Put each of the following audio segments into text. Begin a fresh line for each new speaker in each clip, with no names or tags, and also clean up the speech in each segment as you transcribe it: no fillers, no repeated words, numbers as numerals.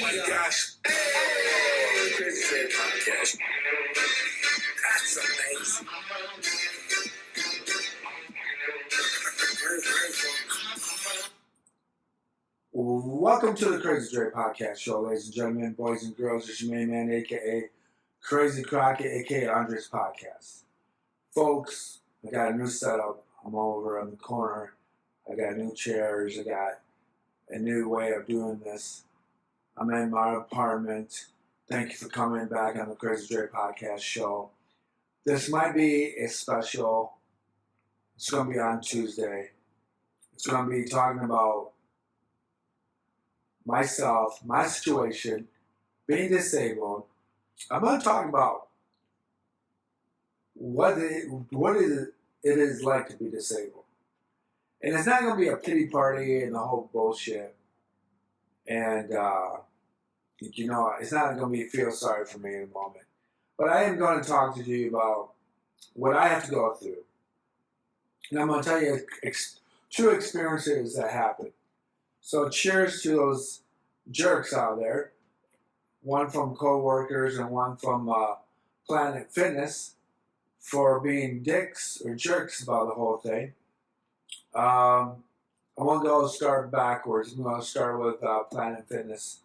my gosh. Hey, Crazy Dre Podcast. That's amazing.
Welcome to the Crazy Dre Podcast Show, ladies and gentlemen, boys and girls. It's your main man, a.k.a. Crazy Crockett, a.k.a. Andres Podcast. Folks, I got a new setup. I'm over on the corner. I got new chairs. I got a new way of doing this. I'm in my apartment. Thank you for coming back on the Crazy Dre Podcast Show. This might be a special. It's going to be on Tuesday. It's going to be talking about myself, my situation, being disabled. I'm going to talk about what it is like to be disabled. And it's not going to be a pity party and the whole bullshit. And, it's not going to be feel sorry for me in a moment. But I am going to talk to you about what I have to go through. And I'm going to tell you two experiences that happened. So cheers to those jerks out there. One from co-workers and one from Planet Fitness for being dicks or jerks about the whole thing. I want to go start backwards. I'm going to start with Planet Fitness.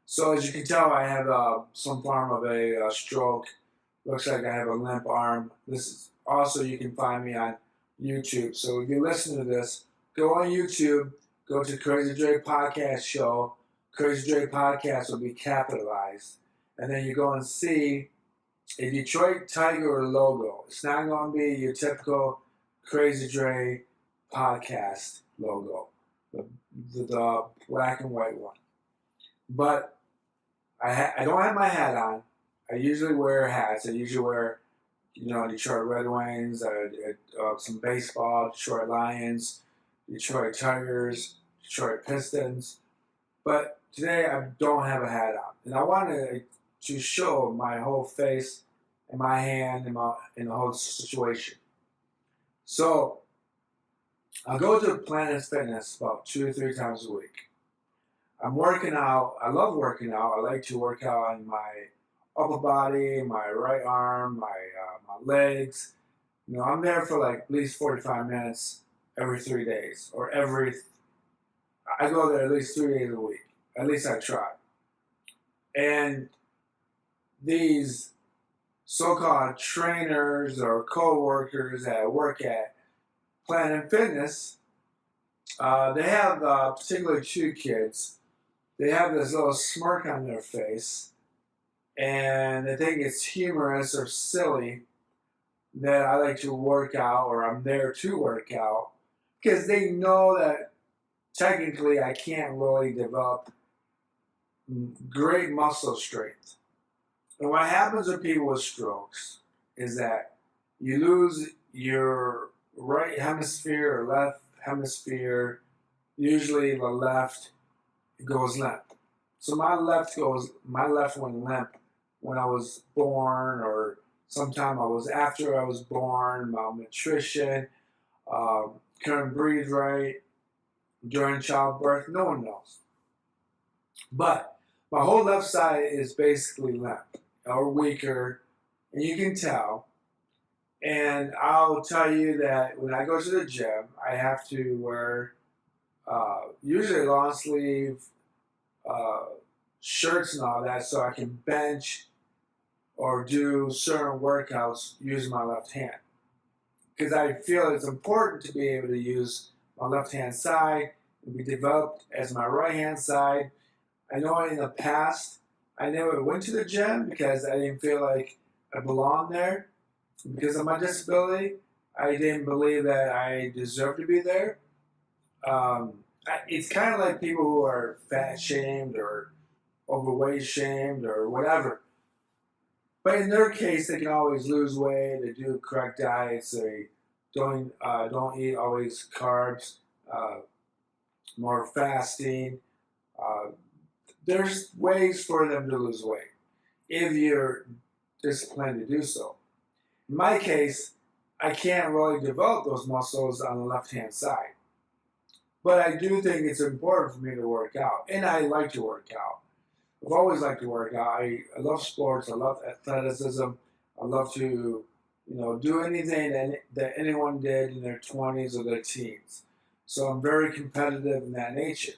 So as you can tell, I have some form of a stroke. Looks like I have a limp arm. This is also, you can find me on YouTube. So if you listen to this, go on YouTube, go to Crazy Dre Podcast Show. Crazy Dre Podcast will be capitalized. And then you go and see a Detroit Tiger logo. It's not going to be your typical Crazy Dre Podcast logo, the black and white one. But I don't have my hat on. I usually wear hats. I usually wear, Detroit Red Wings, some baseball, Detroit Lions, Detroit Tigers, Detroit Pistons. But today I don't have a hat on. And I wanted to show my whole face and my hand and the whole situation. So I go to Planet Fitness about 2 or 3 times a week. I'm working out. I love working out. I like to work out on my upper body, my right arm, my legs. I'm there for like at least 45 minutes every 3 days, or I go there at least 3 days a week. At least I try. And these so-called trainers or co-workers that work at Planet Fitness, they have particularly 2 kids. They have this little smirk on their face, and they think it's humorous or silly that I like to work out, or I'm there to work out, because they know that technically I can't really develop great muscle strength. And what happens with people with strokes is that you lose your right hemisphere or left hemisphere. Usually the left goes limp. So my left went limp when I was born, or sometime after I was born, malnutrition, couldn't breathe right during childbirth. No one knows. But my whole left side is basically limp or weaker, and you can tell. And I'll tell you that when I go to the gym, I have to wear usually long sleeve shirts and all that, so I can bench or do certain workouts using my left hand. Because I feel it's important to be able to use my left hand side and be developed as my right hand side. I know in the past, I never went to the gym because I didn't feel like I belonged there. Because of my disability, I didn't believe that I deserved to be there. It's kind of like people who are fat shamed or overweight shamed or whatever. But in their case, they can always lose weight. They do correct diets. They don't eat always carbs. More fasting. There's ways for them to lose weight if you're disciplined to do so. In my case, I can't really develop those muscles on the left-hand side. But I do think it's important for me to work out, and I like to work out. I've always liked to work out. I love sports. I love athleticism. I love to, do anything that anyone did in their 20s or their teens. So I'm very competitive in that nature.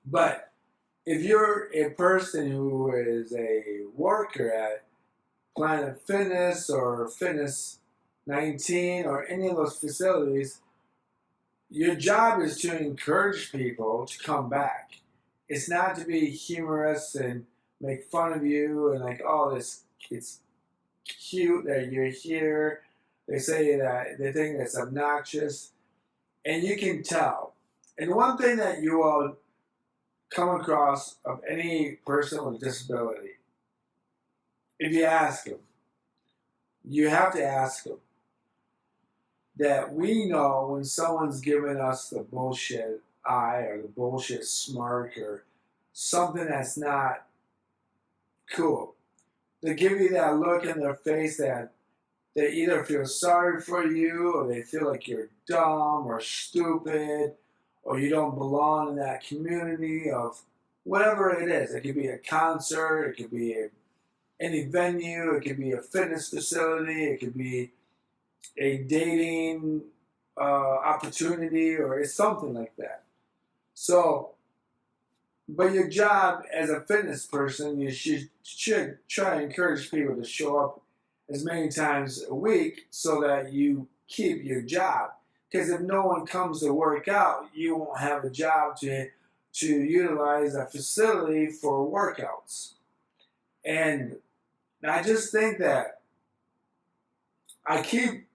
But if you're a person who is a worker at Planet Fitness or Fitness 19 or any of those facilities, your job is to encourage people to come back. It's not to be humorous and make fun of you and like, oh, it's cute that you're here. They say that they think it's obnoxious, and you can tell. And one thing that you will come across of any person with a disability, if you ask them, you have to ask them that we know when someone's giving us the bullshit eye or the bullshit smirk or something that's not cool. They give you that look in their face that they either feel sorry for you or they feel like you're dumb or stupid or you don't belong in that community of whatever it is. It could be a concert, it could be any venue, it could be a fitness facility, it could be a dating opportunity, or it's something like that. So, but your job as a fitness person, you should try to encourage people to show up as many times a week so that you keep your job. Because if no one comes to work out, you won't have a job to utilize a facility for workouts. And I just think that I keep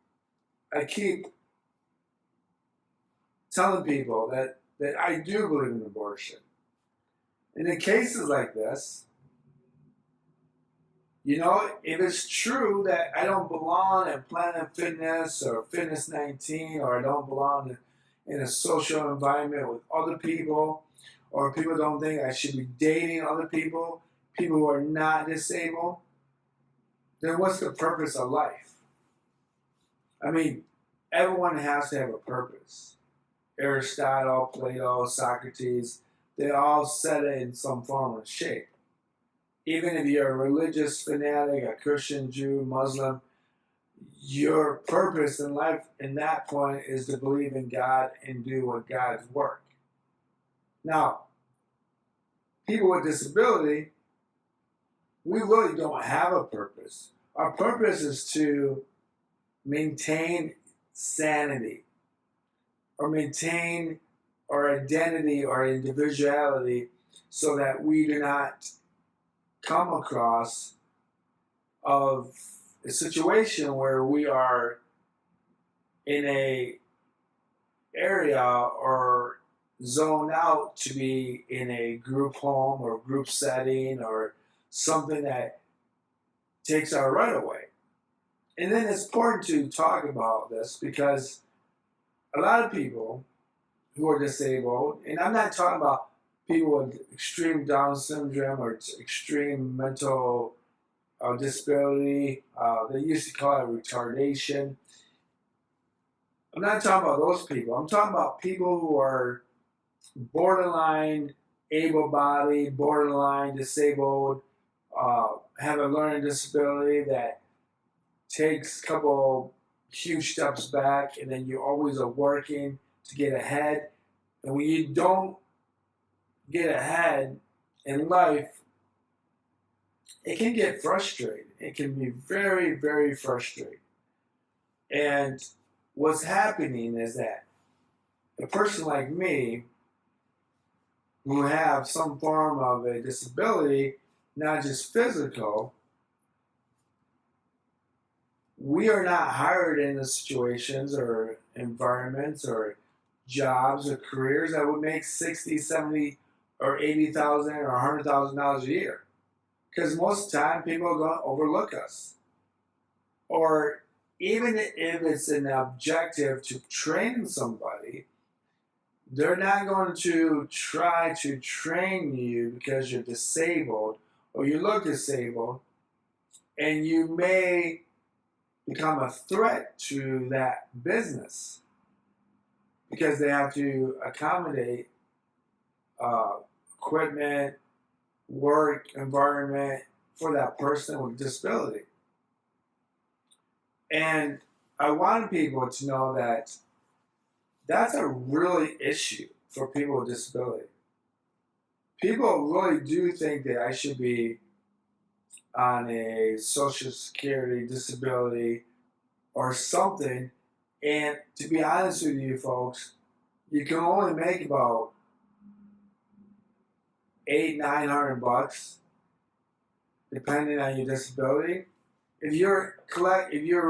telling people that I do believe in abortion. And in cases like this, if it's true that I don't belong in Planet Fitness or Fitness 19, or I don't belong in a social environment with other people, or people don't think I should be dating other people who are not disabled, then what's the purpose of life? I mean, everyone has to have a purpose. Aristotle, Plato, Socrates, they all said it in some form or shape. Even if you're a religious fanatic, a Christian, Jew, Muslim, your purpose in life in that point is to believe in God and do what God's work. Now, people with disability, we really don't have a purpose. Our purpose is to maintain sanity or maintain our identity or individuality so that we do not come across of a situation where we are in a area or zoned out to be in a group home or group setting or something that takes our right away. And then it's important to talk about this because a lot of people who are disabled, and I'm not talking about people with extreme Down syndrome or extreme mental disability. They used to call it retardation. I'm not talking about those people. I'm talking about people who are borderline able-bodied, borderline disabled, have a learning disability that takes a couple huge steps back, and then you always are working to get ahead. And when you don't get ahead in life, it can get frustrating. It can be very, very frustrating. And what's happening is that a person like me, who have some form of a disability, not just physical, we are not hired in the situations or environments or jobs or careers that would make 60, 70, or 80,000 or $100,000 a year. Because most of the time, people are going to overlook us. Or even if it's an objective to train somebody, they're not going to try to train you because you're disabled or you look disabled, and you may become a threat to that business because they have to accommodate equipment, work environment for that person with disability. And I want people to know that that's a really issue for people with disability. People really do think that I should be on a Social Security disability or something. And to be honest with you folks, you can only make about $800-900 depending on your disability. If you're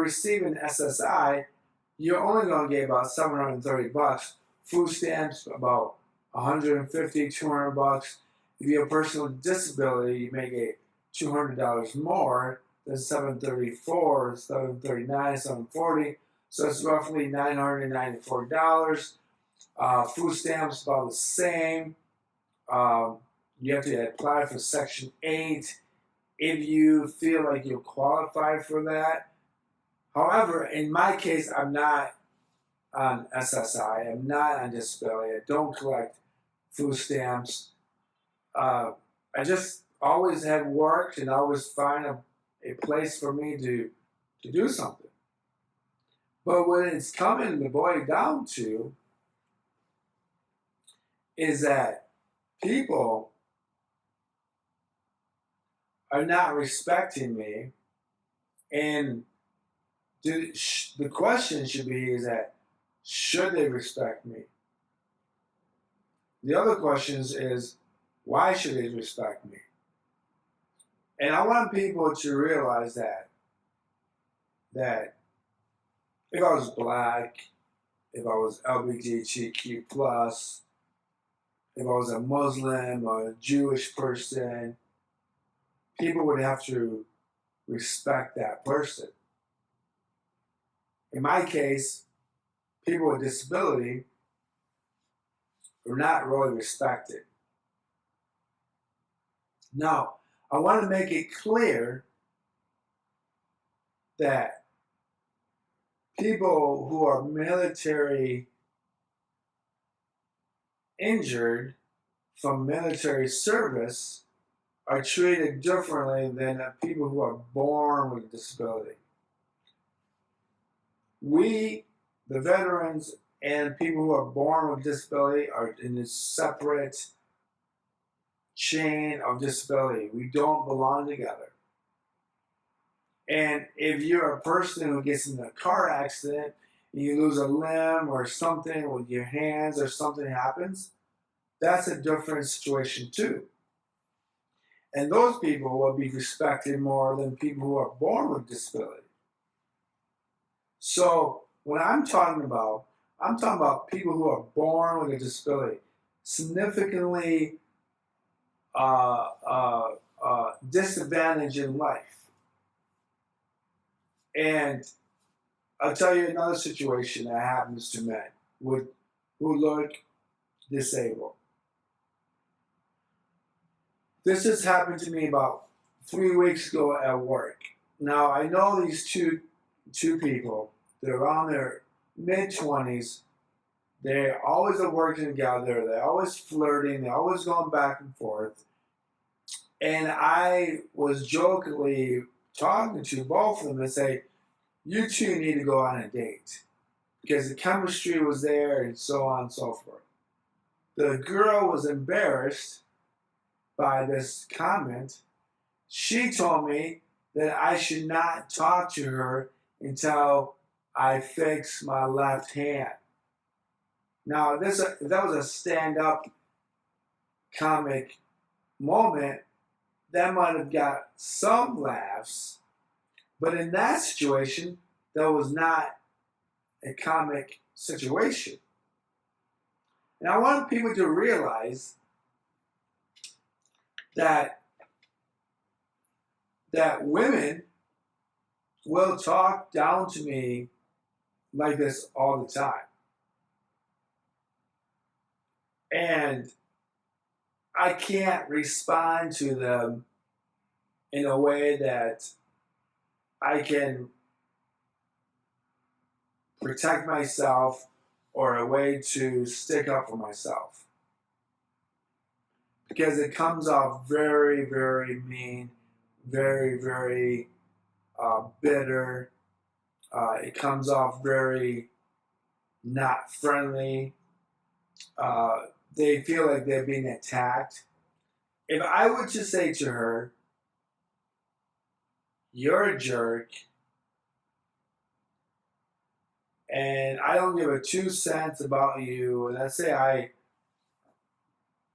receiving SSI, you're only going to get about $730. Food stamps about $150-200. If you're a person with disability, you may get $200 more than $734, $739, $740. So it's roughly $994. Food stamps about the same. You have to apply for Section 8 if you feel like you're qualified for that. However, in my case, I'm not on SSI. I'm not on disability. I don't collect food stamps. I just always have worked and always find a place for me to do something. But what it's coming to boil down to is that people are not respecting me, and the question should be is that should they respect me? The other question is why should they respect me? And I want people to realize that if I was black, if I was LGBTQ+, if I was a Muslim or a Jewish person, people would have to respect that person. In my case, people with disability are not really respected. Now, I want to make it clear that people who are military injured from military service are treated differently than people who are born with a disability. We, the veterans, and people who are born with disability are in a separate chain of disability. We don't belong together. And if you're a person who gets in a car accident and you lose a limb or something with your hands or something happens, that's a different situation too. And those people will be respected more than people who are born with disability. So when I'm talking about people who are born with a disability, significantly disadvantaged in life. And I'll tell you another situation that happens to men who look disabled. This just happened to me about 3 weeks ago at work. Now, I know these two people. They're around their mid-20s. They always are working together. They're always flirting. They're always going back and forth. And I was jokingly talking to both of them and say, you two need to go on a date. Because the chemistry was there and so on and so forth. The girl was embarrassed by this comment. She told me that I should not talk to her until I fix my left hand. Now, if that was a stand-up comic moment, that might have got some laughs, but in that situation, that was not a comic situation. And I want people to realize that women will talk down to me like this all the time. And I can't respond to them in a way that I can protect myself or a way to stick up for myself. because it comes off very, very mean, very, very bitter. It comes off very not friendly. They feel like they're being attacked. If I were to say to her, "You're a jerk," and I don't give a 2 cents about you, and let's say I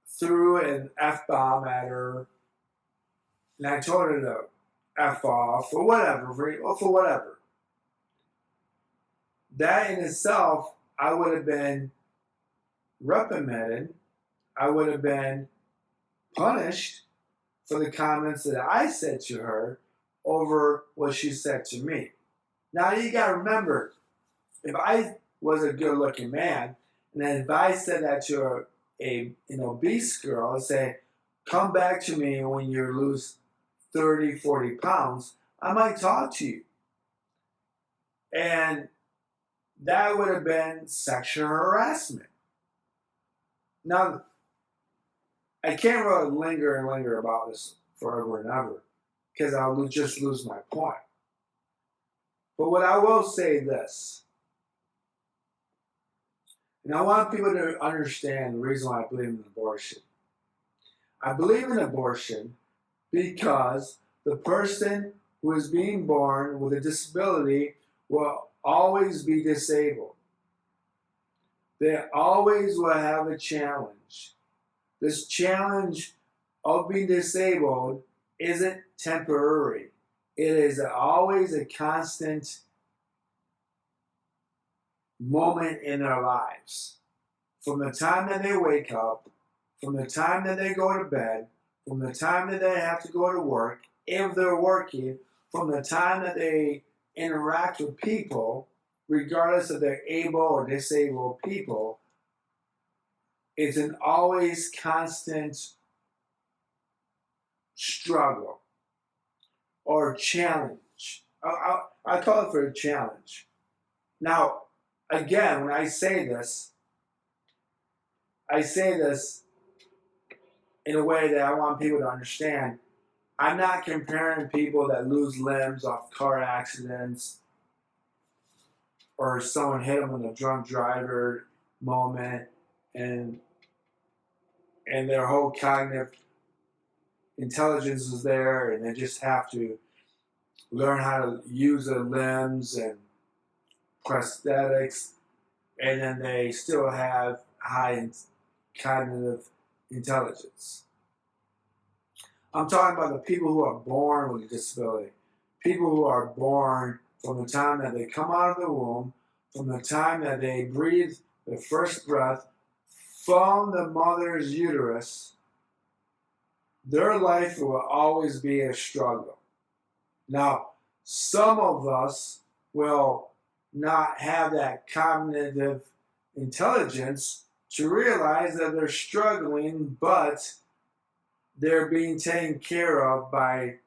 threw an F bomb at her, and I told her to F off, or whatever, for whatever, that in itself, I would have been reprimanded. I would have been punished for the comments that I said to her over what she said to me. Now you gotta remember, if I was a good looking man, and then if I said that to an obese girl and say, "Come back to me when you lose 30, 40 pounds, I might talk to you." And that would have been sexual harassment. Now, I can't really linger and linger about this forever and ever because I'll just lose my point. But what I will say this, and I want people to understand the reason why I believe in abortion. I believe in abortion because the person who is being born with a disability will always be disabled. They always will have a challenge. This challenge of being disabled isn't temporary. It is always a constant moment in their lives. From the time that they wake up, from the time that they go to bed, from the time that they have to go to work, if they're working, from the time that they interact with people, regardless if they're able or disabled people, it's an always constant struggle or challenge. I call it for a challenge. Now, again, when I say this in a way that I want people to understand. I'm not comparing people that lose limbs off car accidents or someone hit them with a drunk driver moment and their whole cognitive intelligence is there and they just have to learn how to use their limbs and prosthetics and then they still have high cognitive intelligence. I'm talking about the people who are born with a disability. People who are born from the time that they come out of the womb, from the time that they breathe their first breath from the mother's uterus, their life will always be a struggle. Now, some of us will not have that cognitive intelligence to realize that they're struggling, but they're being taken care of by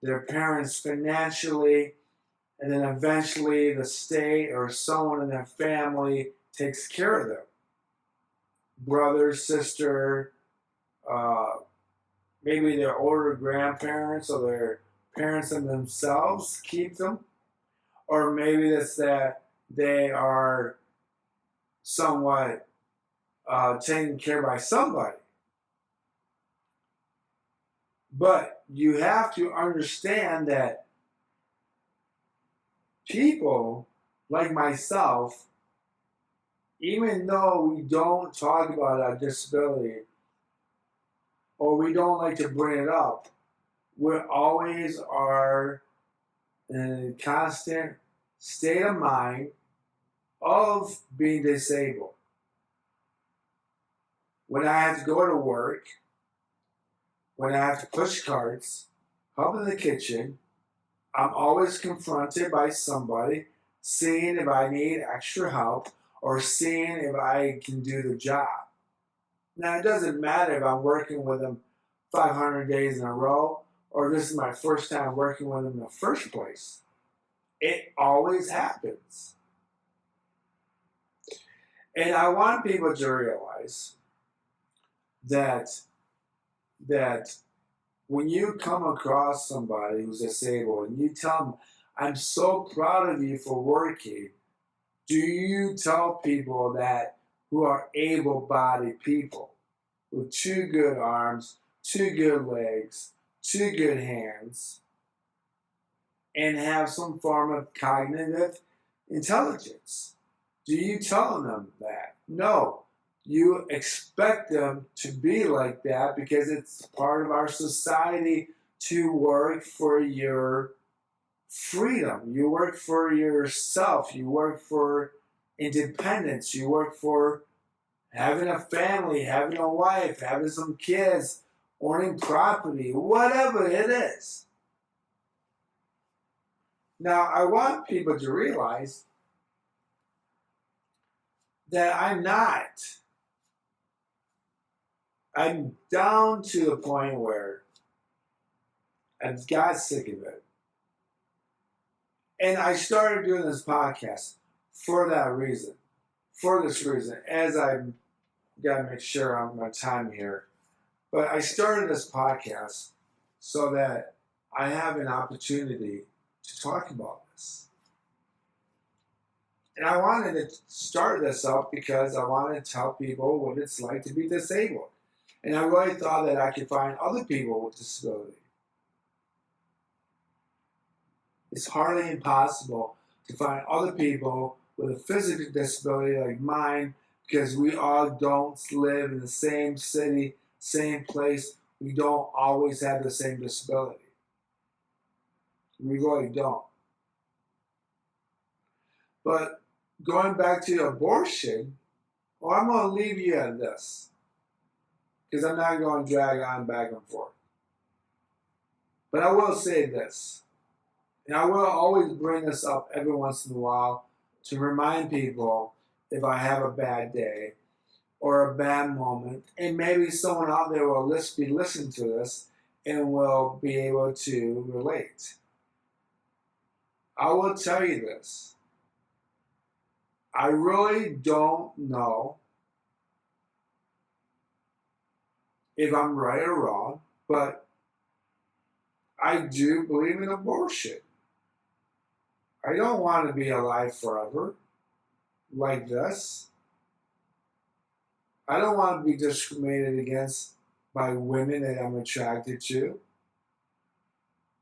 their parents financially, and then eventually the state or someone in their family takes care of them. Brother, sister, maybe their older grandparents or their parents and themselves keep them. Or maybe it's that they are somewhat taken care by somebody. But you have to understand that people like myself, even though we don't talk about our disability or we don't like to bring it up, we always are in a constant state of mind of being disabled. When I have to go to work, when I have to push carts, help in the kitchen, I'm always confronted by somebody seeing if I need extra help or seeing if I can do the job. Now, it doesn't matter if I'm working with them 500 days in a row or this is my first time working with them in the first place. It always happens. And I want people to realize that that when you come across somebody who's disabled and you tell them, I'm so proud of you for working, do you tell people that who are able-bodied people with two good arms, two good legs, two good hands, and have some form of cognitive intelligence? Do you tell them that? No. You expect them to be like that because it's part of our society to work for your freedom. You work for yourself. You work for independence. You work for having a family, having a wife, having some kids, owning property, whatever it is. Now, I want people to realize that I'm down to the point where I've got sick of it. And I started doing this podcast for that reason. For this reason, as I've got to make sure I'm on my time here. But I started this podcast so that I have an opportunity to talk about this. And I wanted to start this up because I wanted to tell people what it's like to be disabled. And I really thought that I could find other people with disability. It's hardly impossible to find other people with a physical disability like mine because we all don't live in the same city, same place. We don't always have the same disability. We really don't. But going back to abortion, well, I'm going to leave you at this because I'm not going to drag on back and forth. But I will say this, and I will always bring this up every once in a while to remind people if I have a bad day or a bad moment, and maybe someone out there will be listening to this and will be able to relate. I will tell you this. I really don't know if I'm right or wrong, but I do believe in abortion. I don't want to be alive forever like this. I don't want to be discriminated against by women that I'm attracted to.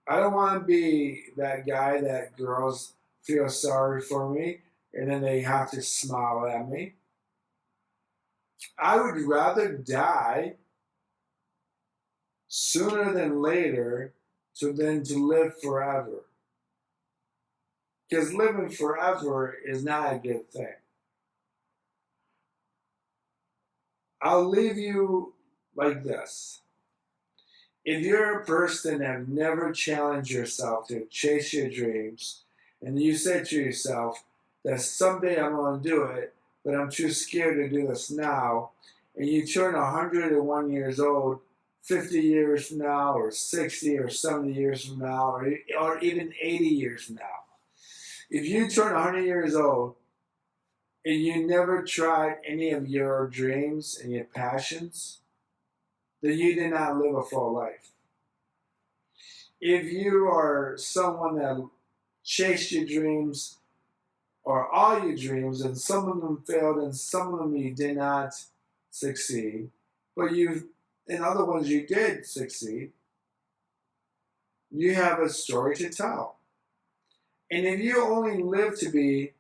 I don't want to be that guy that girls feel sorry for me and then they have to smile at me. I would rather die sooner than later than to live forever. Because living forever is not a good thing. I'll leave you like this. If you're a person that have never challenged yourself to chase your dreams, and you say to yourself that someday I'm going to do it, but I'm too scared to do this now, and you turn 101 years old 50 years from now, or 60 or 70 years from now, or even 80 years from now, if you turn 100 years old and you never tried any of your dreams and your passions, then you did not live a full life. If you are someone that chased your dreams or all your dreams and some of them failed and some of them you did not succeed, but in other ones you did succeed, you have a story to tell. And if you only live to be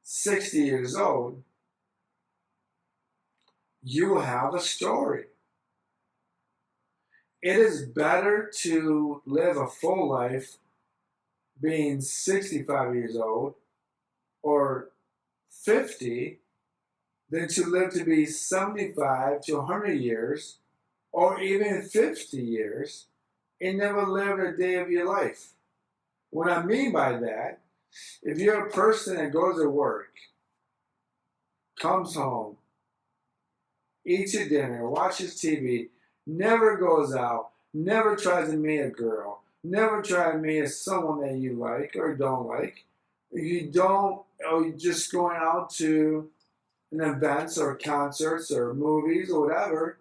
60 years old, you will have a story. It is better to live a full life being 65 years old or 50 than to live to be 75 to 100 years or even 50 years and never live a day of your life. What I mean by that, if you're a person that goes to work, comes home, eats your dinner, watches TV, never goes out, never tries to meet a girl, never try to meet someone that you like or don't like, or you're just going out to an events or concerts or movies or whatever,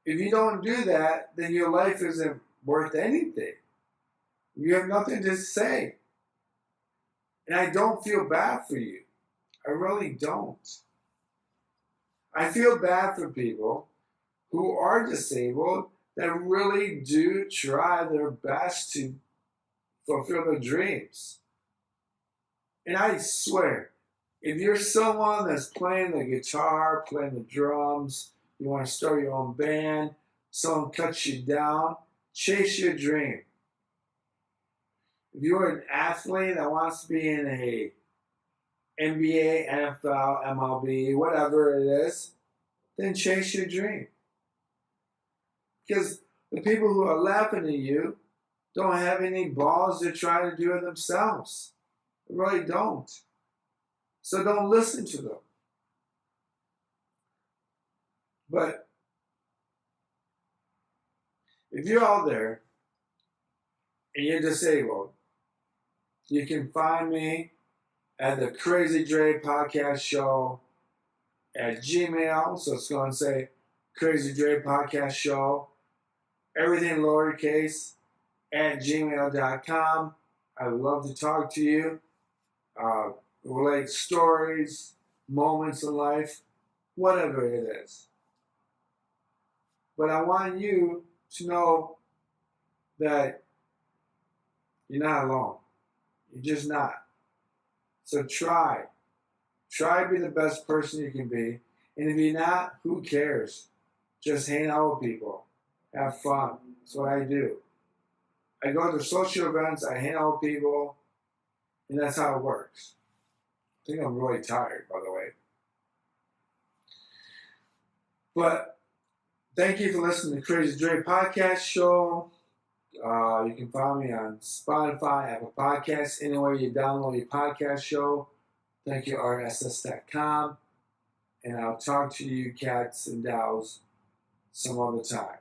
if you don't do that, then your life isn't worth anything. You have nothing to say. And I don't feel bad for you. I really don't. I feel bad for people who are disabled that really do try their best to fulfill their dreams. And I swear, if you're someone that's playing the guitar, playing the drums, you want to start your own band, someone cuts you down, chase your dream. If you're an athlete that wants to be in a NBA, NFL, MLB, whatever it is, then chase your dream. Because the people who are laughing at you don't have any balls to try to do it themselves. They really don't. So don't listen to them. But if you're out there and you're disabled, you can find me at the Crazy Dre Podcast Show at Gmail. So it's going to say Crazy Dre Podcast Show, everything lowercase, at gmail.com. I would love to talk to you, relate stories, moments in life, whatever it is. But I want you to know that you're not alone. You're just not. So try. Try to be the best person you can be. And if you're not, who cares? Just hang out with people. Have fun. That's what I do. I go to social events, I hang out with people, and that's how it works. I think I'm really tired, by the way. But thank you for listening to Crazy Dre Podcast Show. You can find me on Spotify, Apple Podcasts, anywhere you download your podcast show. Thank you, RSS.com. And I'll talk to you, cats and dolls, some other time.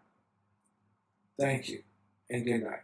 Thank you, and good night.